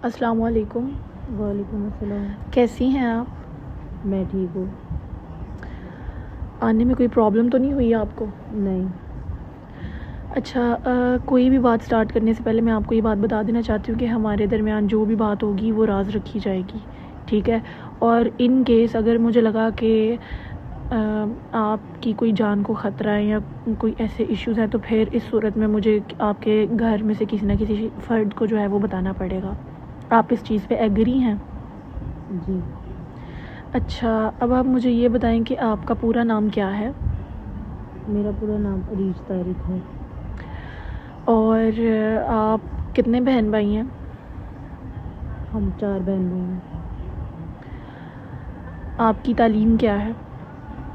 अस्सलाम वालेकुम। वालेकुम अस्सलाम। कैसी हैं आप? मैं ठीक हूँ। आने में कोई प्रॉब्लम तो नहीं हुई आपको? नहीं। अच्छा, कोई भी बात स्टार्ट करने से पहले मैं आपको ये बात बता देना चाहती हूँ कि हमारे दरमियान जो भी बात होगी वो राज रखी जाएगी, ठीक है? और इन केस अगर मुझे लगा कि आपकी कोई जान को ख़तरा है या कोई ऐसे इश्यूज़ हैं, तो फिर इस सूरत में मुझे आपके घर में से किसी न किसी फ़र्द को जो है वो बताना पड़ेगा। आप इस चीज़ पे एग्री हैं? जी। अच्छा, अब आप मुझे ये बताएं कि आपका पूरा नाम क्या है? मेरा पूरा नाम अरीज तारिक है। और आप कितने बहन भाई हैं? हम 4 बहन भाई हैं। आपकी तालीम क्या है?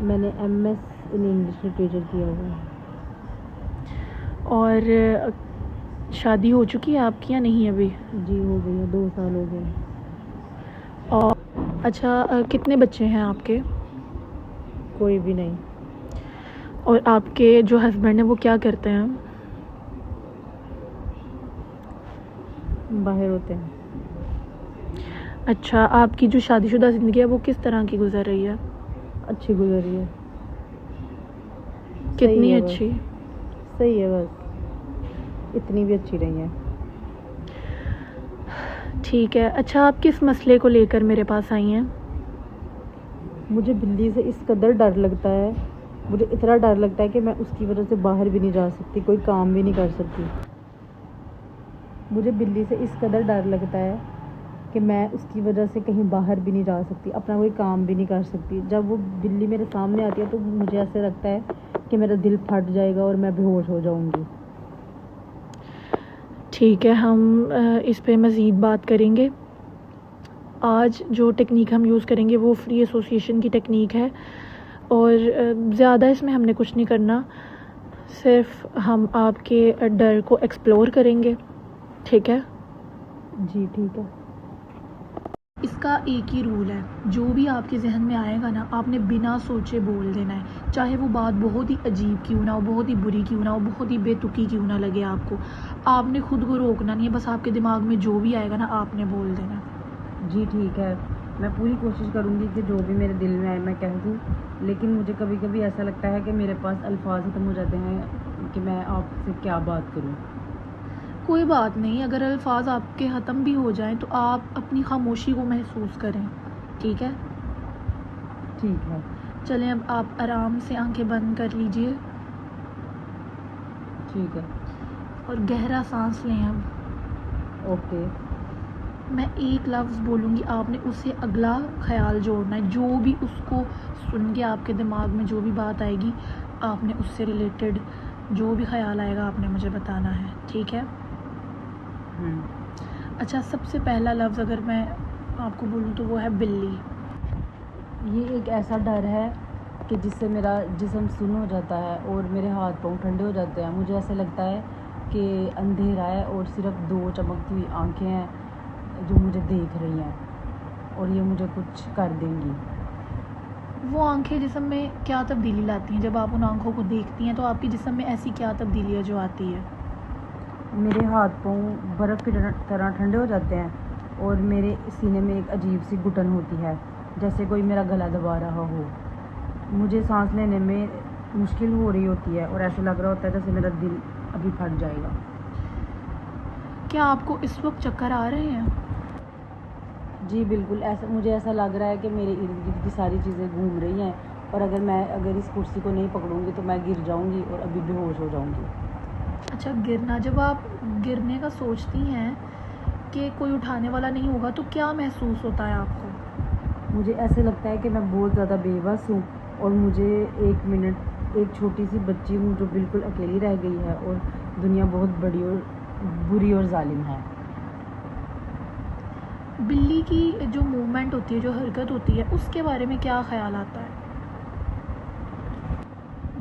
मैंने MS इन इंग्लिश लिटरेचर किया हुआ है। और शादी हो चुकी है आपकी या नहीं अभी? जी हो गई है, 2 साल हो गए। और अच्छा, कितने बच्चे हैं आपके? कोई भी नहीं। और आपके जो हस्बैंड हैं वो क्या करते हैं? बाहर होते हैं। अच्छा, आपकी जो शादीशुदा ज़िंदगी है वो किस तरह की गुजर रही है? अच्छी गुजर रही है। सही कितनी है अच्छी? बस। सही है बस, इतनी भी अच्छी नहीं है। ठीक है। अच्छा, आप किस मसले को लेकर मेरे पास आई हैं? मुझे बिल्ली से इस कदर डर लगता है, मुझे इतना डर लगता है कि मैं उसकी वजह से बाहर भी नहीं जा सकती, कोई काम भी नहीं कर सकती। मुझे बिल्ली से इस कदर डर लगता है कि मैं उसकी वजह से कहीं बाहर भी नहीं जा सकती, अपना कोई काम भी नहीं कर सकती। जब वो बिल्ली मेरे सामने आती है तो मुझे ऐसे लगता है कि मेरा दिल फट जाएगा और मैं बेहोश हो जाऊंगी। ठीक है, हम इस पे मज़ीद बात करेंगे। आज जो टेक्निक हम यूज़ करेंगे वो फ्री एसोसिएशन की टेक्निक है और ज़्यादा इसमें हमने कुछ नहीं करना, सिर्फ हम आपके डर को एक्सप्लोर करेंगे, ठीक है? जी ठीक है। इसका एक ही रूल है, जो भी आपके जहन में आएगा ना आपने बिना सोचे बोल देना है, चाहे वो बात बहुत ही अजीब क्यों ना हो, बहुत ही बुरी क्यों ना हो, बहुत ही बेतुकी क्यों ना लगे आपको। आपने खुद को रोकना नहीं है, बस आपके दिमाग में जो भी आएगा ना आपने बोल देना है। जी ठीक है, मैं पूरी कोशिश करूँगी कि जो भी मेरे दिल में आए मैं कह दूँ, लेकिन मुझे कभी कभी ऐसा लगता है कि मेरे पास अल्फाज ख़त्म हो जाते हैं कि मैं आपसे क्या बात करूँ। कोई बात नहीं, अगर अल्फाज आपके ख़त्म भी हो जाएं तो आप अपनी खामोशी को महसूस करें, ठीक है? ठीक है। चलें, अब आप आराम से आंखें बंद कर लीजिए ठीक है। और गहरा सांस लें। अब ओके। मैं एक लफ्ज़ बोलूँगी, आपने उससे अगला ख्याल जोड़ना है, जो भी उसको सुन के आपके दिमाग में जो भी बात आएगी आपने उससे रिलेटेड जो भी ख्याल आएगा आपने मुझे बताना है, ठीक है? अच्छा, सबसे पहला लफ्ज़ अगर मैं आपको बोलूँ तो वो है बिल्ली। ये एक ऐसा डर है कि जिससे मेरा जिस्म सुन्न हो जाता है और मेरे हाथ पाँव ठंडे हो जाते हैं। मुझे ऐसा लगता है कि अंधेरा है और सिर्फ 2 चमकती हुई आँखें हैं जो मुझे देख रही हैं और ये मुझे कुछ कर देंगी। वो आंखें जिस्म में क्या तब्दीली लाती हैं? जब आप उन आंखों को देखती हैं तो आपके जिस्म में ऐसी क्या तब्दीली है जो आती है? मेरे हाथ पाँव बर्फ़ की तरह ठंडे हो जाते हैं और मेरे सीने में एक अजीब सी घुटन होती है, जैसे कोई मेरा गला दबा रहा हो। मुझे सांस लेने में मुश्किल हो रही होती है और ऐसा लग रहा होता है जैसे मेरा दिल अभी फट जाएगा। क्या आपको इस वक्त चक्कर आ रहे हैं? जी बिल्कुल, ऐसा मुझे ऐसा लग रहा है कि मेरे इर्द गिर्द की सारी चीज़ें घूम रही हैं और अगर इस कुर्सी को नहीं पकड़ूंगी तो मैं गिर जाऊंगी और अभी बेहोश हो जाऊंगी। अच्छा, गिरना, जब आप गिरने का सोचती हैं कि कोई उठाने वाला नहीं होगा तो क्या महसूस होता है आपको? मुझे ऐसे लगता है कि मैं बहुत ज़्यादा बेबस हूँ और मुझे एक छोटी सी बच्ची हूँ जो बिल्कुल अकेली रह गई है और दुनिया बहुत बड़ी और बुरी और जालिम है। बिल्ली की जो मूवमेंट होती है, जो हरकत होती है, उसके बारे में क्या ख्याल आता है?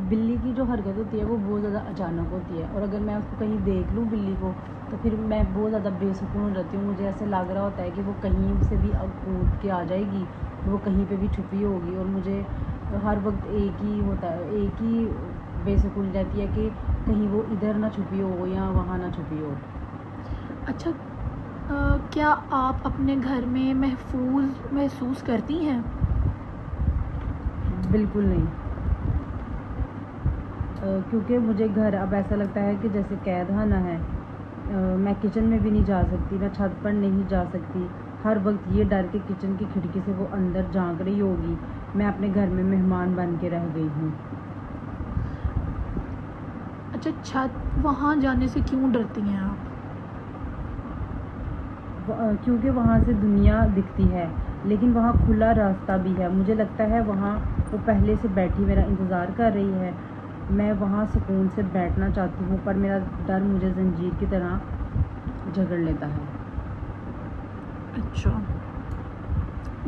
बिल्ली की जो हरकत होती है वो बहुत ज़्यादा अचानक होती है और अगर मैं उसको कहीं देख लूँ बिल्ली को तो फिर मैं बहुत ज़्यादा बेसुकून हो जाती हूँ। मुझे ऐसे लग रहा होता है कि वो कहीं से भी अब कूद के आ जाएगी, वो कहीं पे भी छुपी होगी और मुझे हर वक्त एक ही बेसुकून रहती है कि कहीं वो इधर ना छुपी हो या वहाँ ना छुपी हो। अच्छा, क्या आप अपने घर में महफूज महसूस करती हैं? बिल्कुल नहीं। क्योंकि मुझे घर अब ऐसा लगता है कि जैसे कैद खाना है। मैं किचन में भी नहीं जा सकती, मैं छत पर नहीं जा सकती। हर वक्त ये डर के किचन की खिड़की से वो अंदर झांक रही होगी। मैं अपने घर में मेहमान बन के रह गई हूँ। अच्छा, छत वहाँ जाने से क्यों डरती हैं आप? क्योंकि वहाँ से दुनिया दिखती है, लेकिन वहाँ खुला रास्ता भी है। मुझे लगता है वहाँ वो पहले से बैठी मेरा इंतज़ार कर रही है। मैं वहाँ सुकून से बैठना चाहती हूँ, पर मेरा डर मुझे जंजीर की तरह जकड़ लेता है। अच्छा,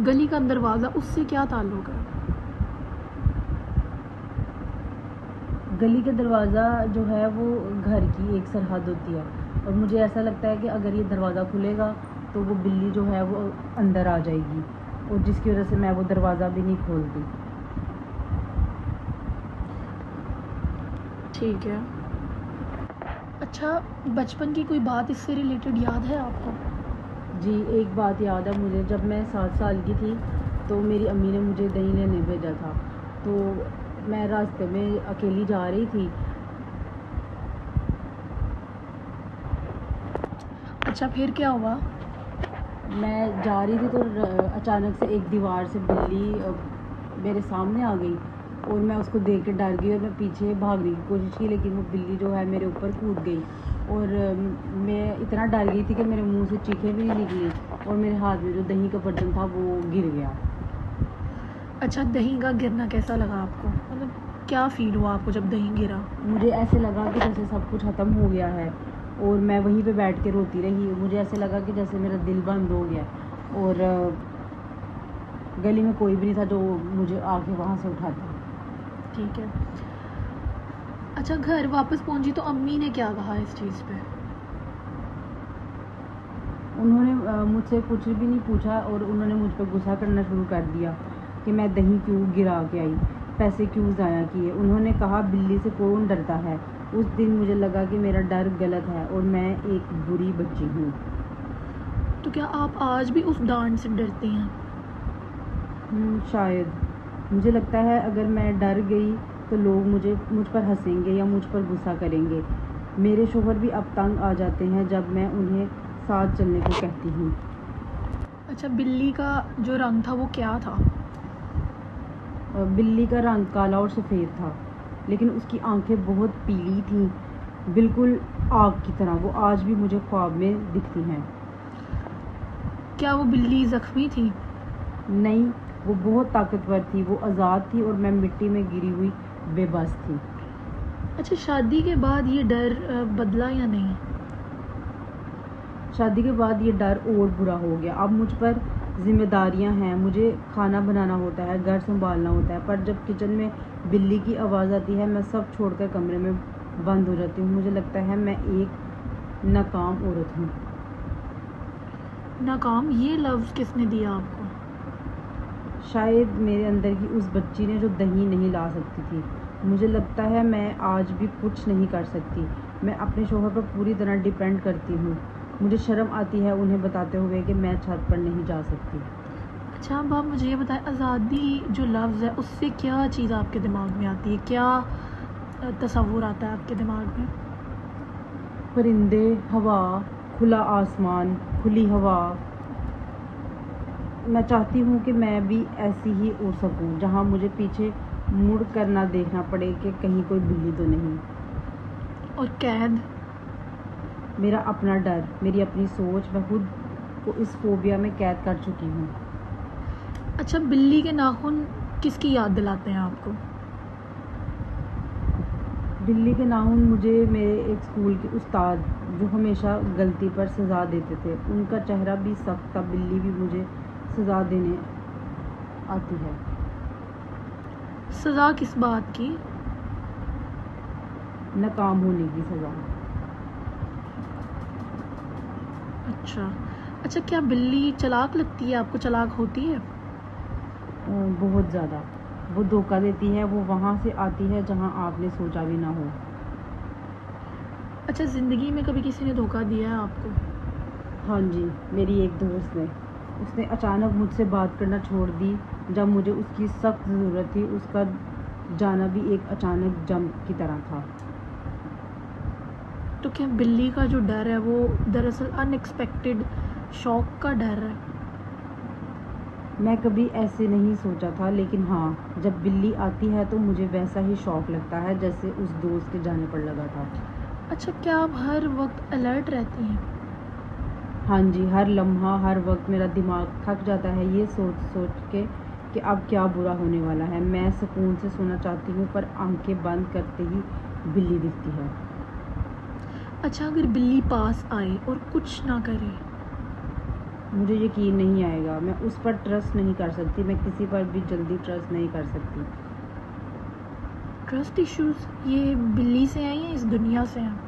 गली का दरवाज़ा उससे क्या ताल्लुक़ है? गली का दरवाज़ा जो है वो घर की एक सरहद होती है, और मुझे ऐसा लगता है कि अगर ये दरवाज़ा खुलेगा तो वो बिल्ली जो है वो अंदर आ जाएगी, और जिसकी वजह से मैं वो दरवाज़ा भी नहीं खोलती। ठीक है। अच्छा, बचपन की कोई बात इससे रिलेटेड याद है आपको? जी, एक बात याद है मुझे। जब मैं 7 साल की थी तो मेरी अम्मी ने मुझे दही लेने भेजा था। तो मैं रास्ते में अकेली जा रही थी। अच्छा, फिर क्या हुआ? मैं जा रही थी तो अचानक से एक दीवार से बिल्ली मेरे सामने आ गई, और मैं उसको देख के डर गई और मैं पीछे भागने की कोशिश की, लेकिन वो बिल्ली जो है मेरे ऊपर कूद गई, और मैं इतना डर गई थी कि मेरे मुंह से चीखें भी नहीं निकली, और मेरे हाथ में जो दही का बर्तन था वो गिर गया। अच्छा, दही का गिरना कैसा लगा आपको? मतलब क्या फ़ील हुआ आपको जब दही गिरा? मुझे ऐसे लगा कि जैसे सब कुछ ख़त्म हो गया है, और मैं वहीं पे बैठ के रोती रही। मुझे ऐसे लगा कि जैसे मेरा दिल बंद हो गया, और गली में कोई भी नहीं था जो मुझे आके वहाँ से उठाता। ठीक है। अच्छा, घर वापस पहुंची तो अम्मी ने क्या कहा इस चीज़ पे? उन्होंने मुझसे कुछ भी नहीं पूछा, और उन्होंने मुझ पर गुस्सा करना शुरू कर दिया कि मैं दही क्यों गिरा के आई, पैसे क्यों ज़ाया किए। उन्होंने कहा बिल्ली से कौन डरता है। उस दिन मुझे लगा कि मेरा डर गलत है और मैं एक बुरी बच्ची हूँ। तो क्या आप आज भी उस डांट से डरती हैं? शायद। मुझे लगता है अगर मैं डर गई तो लोग मुझ पर हंसेंगे या मुझ पर गुस्सा करेंगे। मेरे शोहर भी अब तंग आ जाते हैं जब मैं उन्हें साथ चलने को कहती हूँ। अच्छा, बिल्ली का जो रंग था वो क्या था? बिल्ली का रंग काला और सफ़ेद था, लेकिन उसकी आंखें बहुत पीली थीं, बिल्कुल आग की तरह। वो आज भी मुझे ख्वाब में दिखती हैं। क्या वो बिल्ली ज़ख्मी थी? नहीं, वो बहुत ताकतवर थी, वो आज़ाद थी, और मैं मिट्टी में गिरी हुई बेबस थी। अच्छा, शादी के बाद ये डर बदला या नहीं? शादी के बाद ये डर और बुरा हो गया। अब मुझ पर ज़िम्मेदारियां हैं, मुझे खाना बनाना होता है, घर संभालना होता है। पर जब किचन में बिल्ली की आवाज़ आती है मैं सब छोड़कर कमरे में बंद हो जाती हूँ। मुझे लगता है मैं एक नाकाम औरत हूँ। नाकाम, ये लफ्ज़ किसने दिया आपको? शायद मेरे अंदर की उस बच्ची ने जो दही नहीं ला सकती थी। मुझे लगता है मैं आज भी कुछ नहीं कर सकती। मैं अपने शोहर पर पूरी तरह डिपेंड करती हूँ। मुझे शर्म आती है उन्हें बताते हुए कि मैं छत पर नहीं जा सकती। अच्छा, अब आप मुझे ये बताएं, आज़ादी जो लफ्ज़ है उससे क्या चीज़ आपके दिमाग में आती है? क्या तसव्वुर आता है आपके दिमाग में? परिंदे, हवा, खुला आसमान, खुली हवा। मैं चाहती हूँ कि मैं भी ऐसी ही उड़ सकूँ, जहाँ मुझे पीछे मुड़ कर ना देखना पड़े कि कहीं कोई बिल्ली तो नहीं। और कैद? मेरा अपना डर, मेरी अपनी सोच, मैं खुद को इस फोबिया में कैद कर चुकी हूँ। अच्छा, बिल्ली के नाखून किसकी याद दिलाते हैं आपको? बिल्ली के नाखून मुझे मेरे एक स्कूल के उस्ताद, जो हमेशा गलती पर सज़ा देते थे। उनका चेहरा भी सख्त था। बिल्ली भी मुझे सज़ा देने आती है। सज़ा किस बात की? नाकाम होने की सज़ा। अच्छा। अच्छा, क्या बिल्ली चालाक लगती है आपको? चालाक होती है? बहुत ज़्यादा। वो धोखा देती है, वो वहाँ से आती है जहाँ आपने सोचा भी ना हो। अच्छा, ज़िंदगी में कभी किसी ने धोखा दिया है आपको? हाँ जी, मेरी एक दोस्त ने, उसने अचानक मुझसे बात करना छोड़ दी जब मुझे उसकी सख्त ज़रूरत थी। उसका जाना भी एक अचानक जंप की तरह था। तो क्या बिल्ली का जो डर है वो दरअसल अनएक्सपेक्टेड शॉक का डर है? मैं कभी ऐसे नहीं सोचा था, लेकिन हाँ, जब बिल्ली आती है तो मुझे वैसा ही शौक लगता है जैसे उस दोस्त के जाने पर लगा था। अच्छा, क्या आप हर वक्त अलर्ट रहती हैं? हाँ जी, हर लम्हा, हर वक्त मेरा दिमाग थक जाता है ये सोच सोच के कि अब क्या बुरा होने वाला है। मैं सुकून से सोना चाहती हूँ, पर आंखें बंद करते ही बिल्ली दिखती है। अच्छा, अगर बिल्ली पास आए और कुछ ना करे? मुझे यकीन नहीं आएगा। मैं उस पर ट्रस्ट नहीं कर सकती। मैं किसी पर भी जल्दी ट्रस्ट नहीं कर सकती। ट्रस्ट इश्यूज ये बिल्ली से हैं या इस दुनिया से हैं?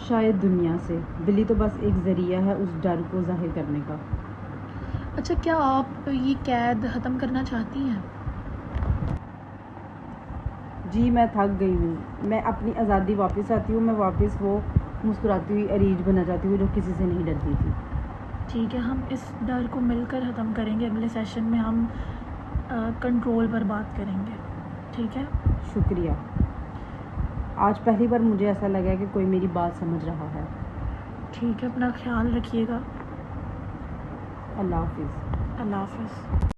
शायद दुनिया से। बिल्ली तो बस एक ज़रिया है उस डर को ज़ाहिर करने का। अच्छा, क्या आप ये कैद ख़त्म करना चाहती हैं? जी, मैं थक गई हूँ। मैं अपनी आज़ादी वापस चाहती हूँ। मैं वापस वो मुस्कुराती हुई अरीज बनना चाहती हूँ जो किसी से नहीं डरती थी। ठीक है, हम इस डर को मिलकर ख़त्म करेंगे। अगले सेशन में हम कंट्रोल पर बात करेंगे, ठीक है? शुक्रिया। आज पहली बार मुझे ऐसा लगा कि कोई मेरी बात समझ रहा है। ठीक है, अपना ख्याल रखिएगा। अल्लाह हाफिज़। अल्लाह हाफ़िज़।